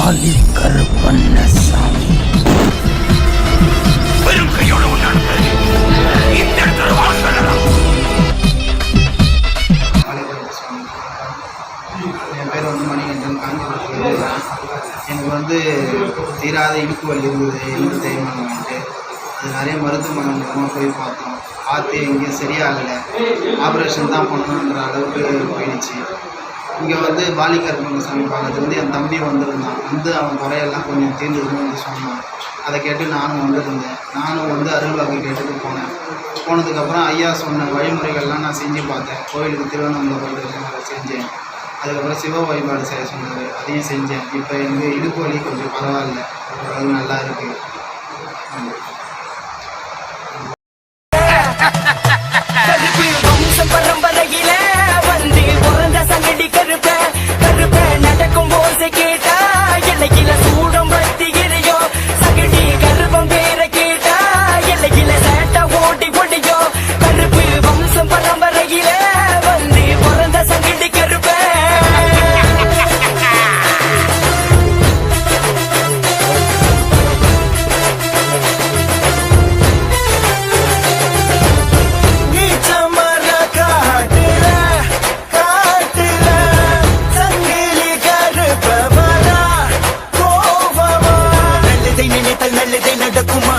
வாலி கருப்பண்ணசாமி. வெறும் கையோடு இந்த இடத்துல சொல்லலாம். என் பேர் மணிகண்டன், காஞ்சிபுரத்தில். எனக்கு தீராத இடுப்பு வலி இருந்தது, எலும்பு தேய்மானம் வாங்கிட்டு அது நிறைய மருத்துவமனை மூலமாக போய் பார்த்து எங்கேயும் சரியாகலை. ஆப்ரேஷன் தான் பண்ணணுன்ற அளவுக்கு போயிடுச்சு. இங்கே வாலி கருப்பண்ணசாமி பார்க்கறது என் தம்பி வந்திருந்தான். அவன் குறையெல்லாம் கொஞ்சம் தீர்ந்துருக்குன்னு சொன்னான். அதை கேட்டு நானும் வந்திருந்தேன். நானும் அருள்வாக்கு கேட்டுட்டு போனேன். போனதுக்கப்புறம் ஐயா சொன்ன வழிமுறைகள்லாம் நான் செஞ்சு பார்த்தேன். கோயிலுக்கு திருவண்ணாமலை கோயிலுக்கு செஞ்சேன். அதுக்கப்புறம் சிவ வழிபாடு செய்ய சொன்னார், அதையும் செஞ்சேன். இப்போ எனக்கு இடுப்பு வலி கொஞ்சம் பரவாயில்ல, அது நல்லா இருக்குது. நல்லதே நடக்குமா?